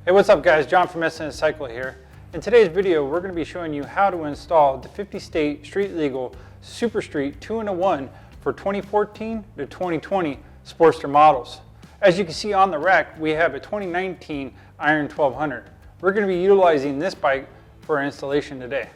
Hey, what's up guys? John from S&S Cycle here. In today's video, we're going to be showing you how to install the 50-state street legal SuperStreet 2-in-1 for 2014 to 2020 Sportster models. As you can see on the rack, we have a 2019 Iron 1200. We're going to be utilizing this bike for our installation today.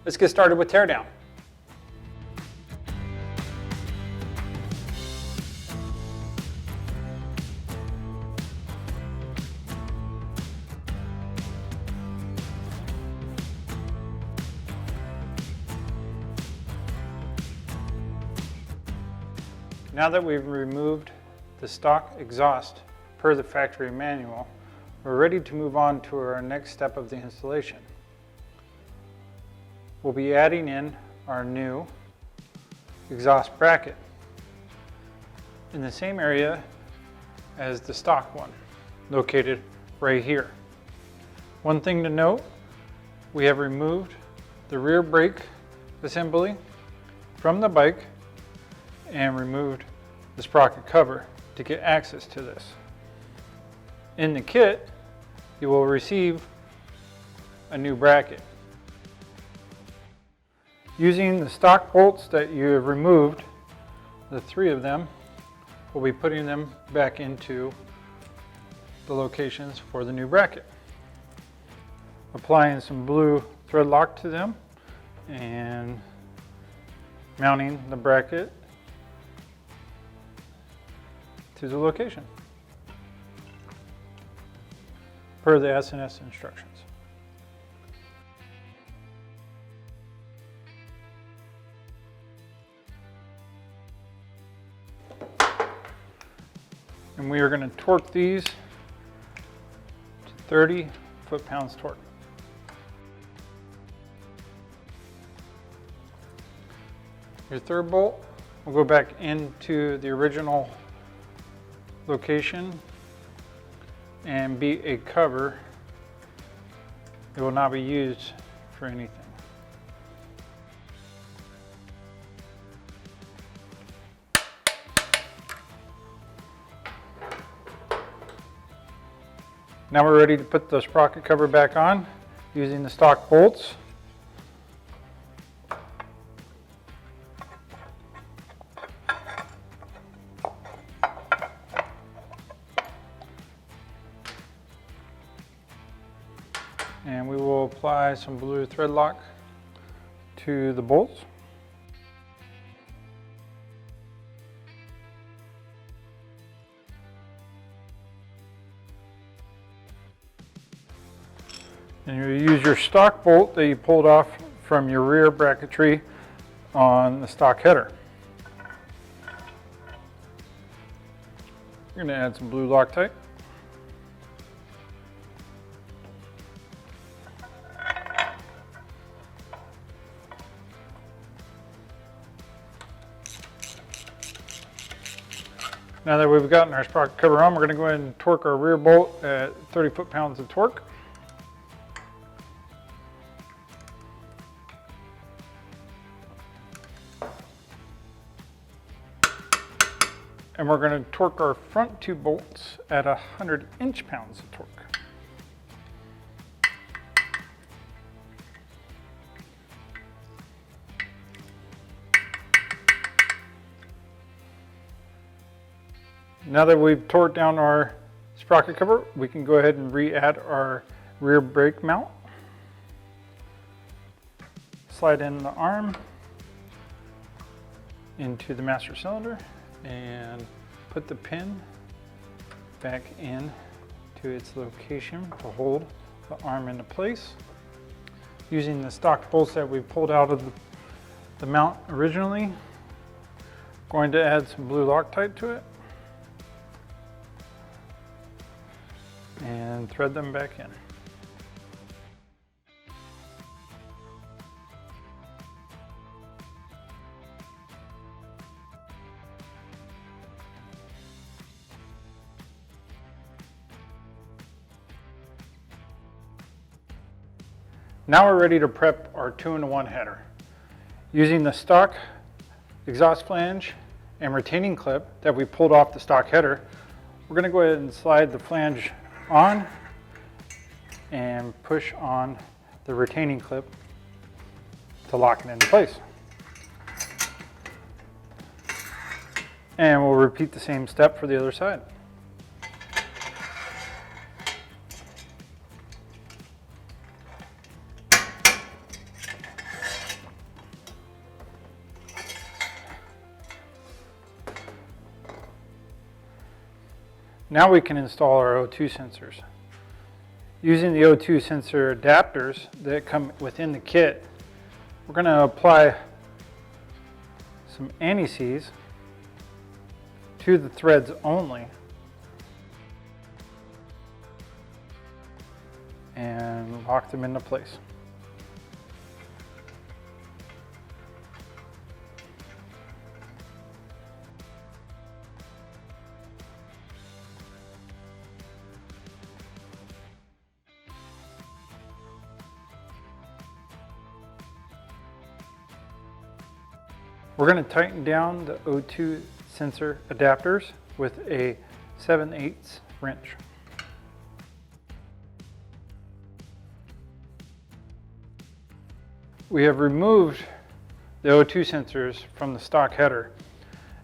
Let's get started with teardown. Now that we've removed the stock exhaust per the factory manual, we're ready to move on to our next step of the installation. We'll be adding in our new exhaust bracket in the same area as the stock one, located right here. One thing to note, we have removed the rear brake assembly from the bike and removed the sprocket cover to get access to this. In the kit, you will receive a new bracket. Using the stock bolts that you have removed, the 3 of them, we'll be putting them back into the locations for the new bracket. Applying some blue thread lock to them and mounting the bracket to the location per the S&S instructions. And we are going to torque these to 30 foot-pounds torque. Your third bolt will go back into the original location and be a cover. It will not be used for anything. Now we're ready to put the sprocket cover back on using the stock bolts. And we will apply some blue thread lock to the bolts. And you use your stock bolt that you pulled off from your rear bracketry on the stock header. You're going to add some blue Loctite. Now that we've gotten our sprocket cover on, we're going to go ahead and torque our rear bolt at 30 foot-pounds of torque. And we're going to torque our front 2 bolts at 100 inch-pounds of torque. Now that we've torqued down our sprocket cover, we can go ahead and re-add our rear brake mount. Slide in the arm into the master cylinder and put the pin back in to its location to hold the arm into place. Using the stock bolts that we pulled out of the mount originally, going to add some blue Loctite to it and thread them back in. Now we're ready to prep our 2-in-1 header. Using the stock exhaust flange and retaining clip that we pulled off the stock header, we're going to go ahead and slide the flange on and push on the retaining clip to lock it into place. And we'll repeat the same step for the other side. Now we can install our O2 sensors. Using the O2 sensor adapters that come within the kit, we're going to apply some anti-seize to the threads only and lock them into place. We're going to tighten down the O2 sensor adapters with a 7/8 wrench. We have removed the O2 sensors from the stock header,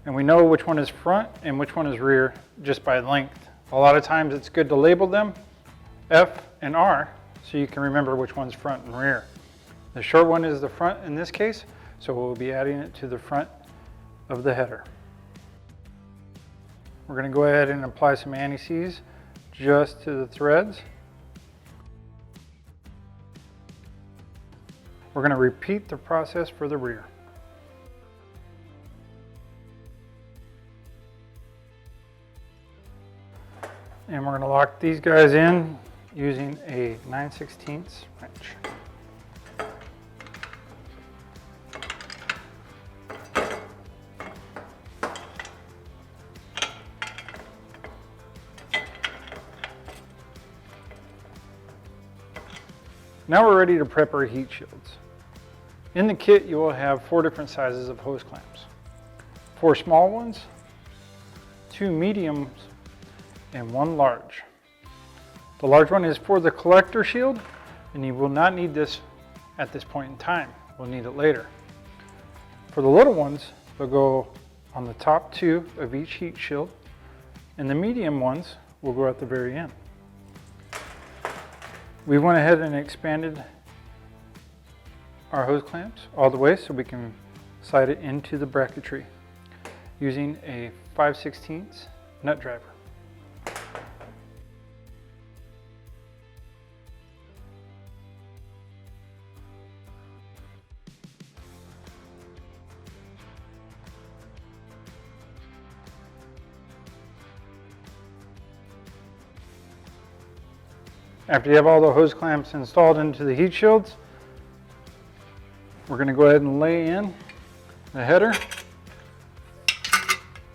and we know which one is front and which one is rear just by length. A lot of times it's good to label them F and R so you can remember which one's front and rear. The short one is the front in this case, so we'll be adding it to the front of the header. We're going to go ahead and apply some anti-seize just to the threads. We're going to repeat the process for the rear. And we're going to lock these guys in using a 9/16 wrench. Now we're ready to prep our heat shields. In the kit you will have 4 different sizes of hose clamps. 4 small ones, 2 mediums, and 1 large. The large one is for the collector shield, and you will not need this at this point in time. We'll need it later. For the little ones, they'll go on the top 2 of each heat shield, and the medium ones will go at the very end. We went ahead and expanded our hose clamps all the way so we can slide it into the bracketry using a 5/16 nut driver. After you have all the hose clamps installed into the heat shields, we're going to go ahead and lay in the header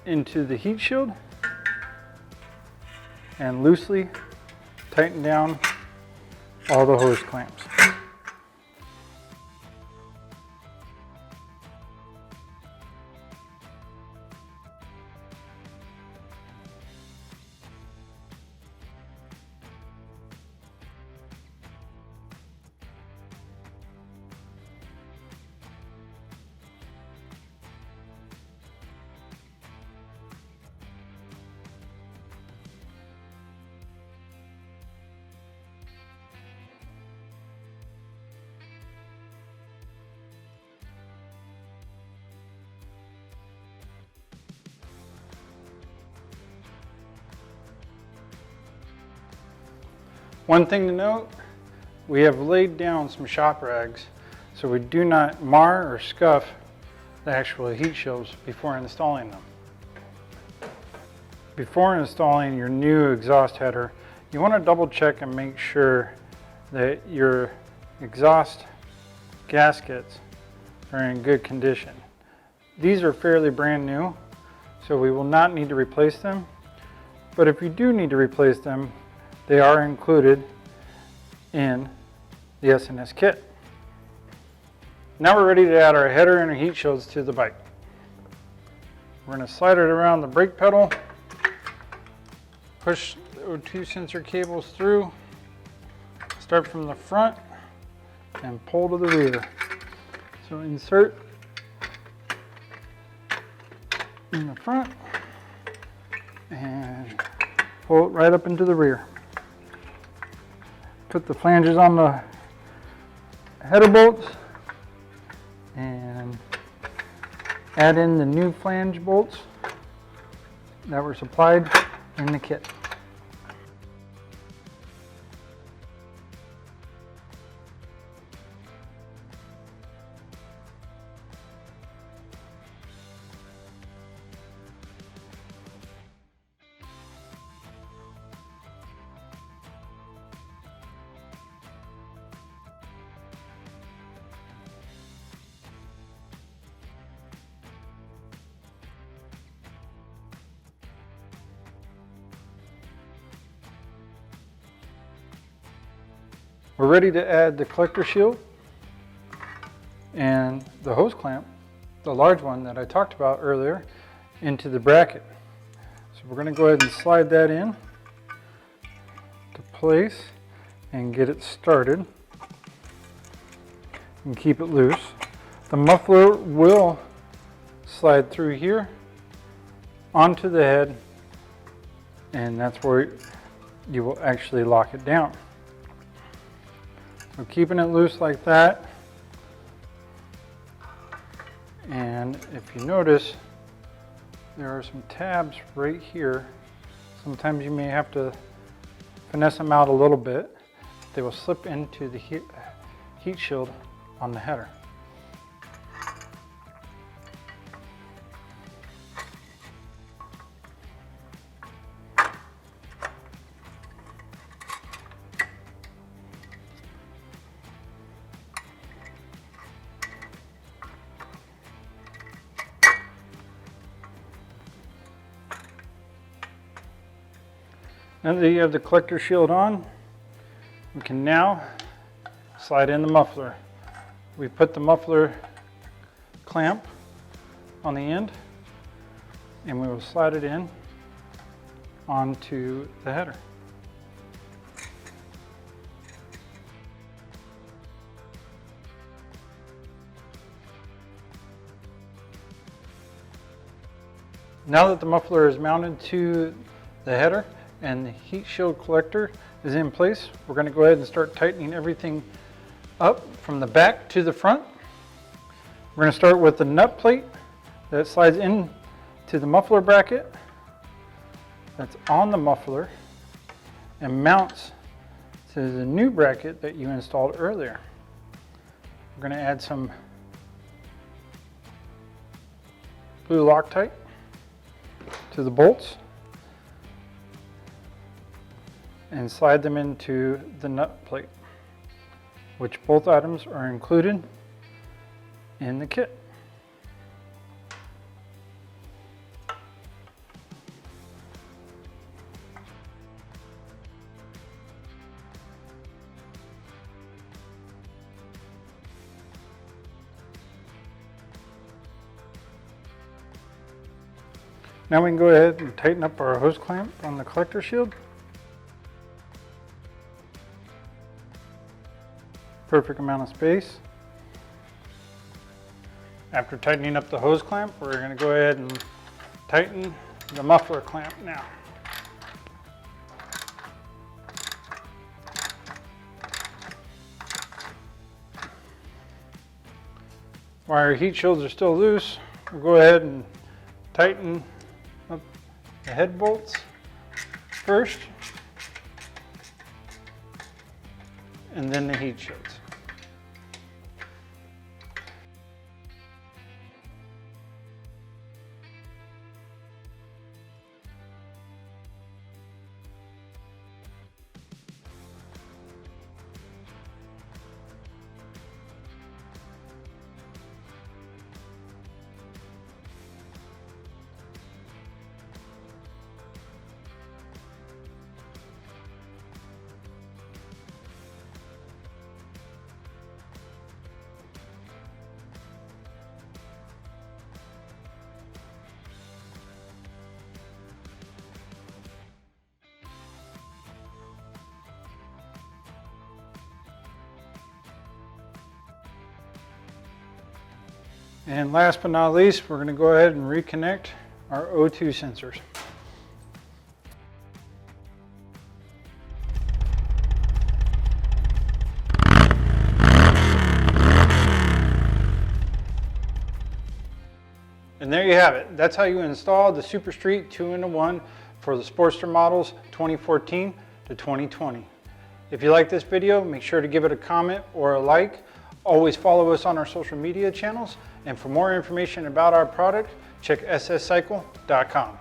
into the heat shield and loosely tighten down all the hose clamps. One thing to note, we have laid down some shop rags so we do not mar or scuff the actual heat shields before installing them. Before installing your new exhaust header, you want to double check and make sure that your exhaust gaskets are in good condition. These are fairly brand new, so we will not need to replace them, but if you do need to replace them, they are included in the S&S kit. Now we're ready to add our header and our heat shields to the bike. We're going to slide it around the brake pedal, push the O2 sensor cables through, Start from the front and pull to the rear. So insert in the front and pull it right up into the rear. Put the flanges on the header bolts and add in the new flange bolts that were supplied in the kit. We're ready to add the collector shield and the hose clamp, the large one that I talked about earlier, into the bracket. So we're going to go ahead and slide that in to place and get it started and keep it loose. The muffler will slide through here onto the head, and that's where you will actually lock it down. So keeping it loose like that, and if you notice, there are some tabs right here. Sometimes you may have to finesse them out a little bit. They will slip into the heat shield on the header. Now that you have the collector shield on, we can now slide in the muffler. We put the muffler clamp on the end, and we will slide it in onto the header. Now that the muffler is mounted to the header and the heat shield collector is in place, we're going to go ahead and start tightening everything up from the back to the front. We're going to start with the nut plate that slides in to the muffler bracket that's on the muffler and mounts to the new bracket that you installed earlier. We're going to add some blue Loctite to the bolts and slide them into the nut plate, which both items are included in the kit. Now we can go ahead and tighten up our hose clamp on the collector shield. Perfect amount of space. After tightening up the hose clamp, we're going to go ahead and tighten the muffler clamp now. While our heat shields are still loose, we'll go ahead and tighten up the head bolts first, and then the heat shields. And last but not least, we're going to go ahead and reconnect our O2 sensors. And there you have it. That's how you install the SuperStreet 2-in-1 for the Sportster models 2014 to 2020. If you like this video, make sure to give it a comment or a like. Always follow us on our social media channels. And for more information about our product, check sscycle.com.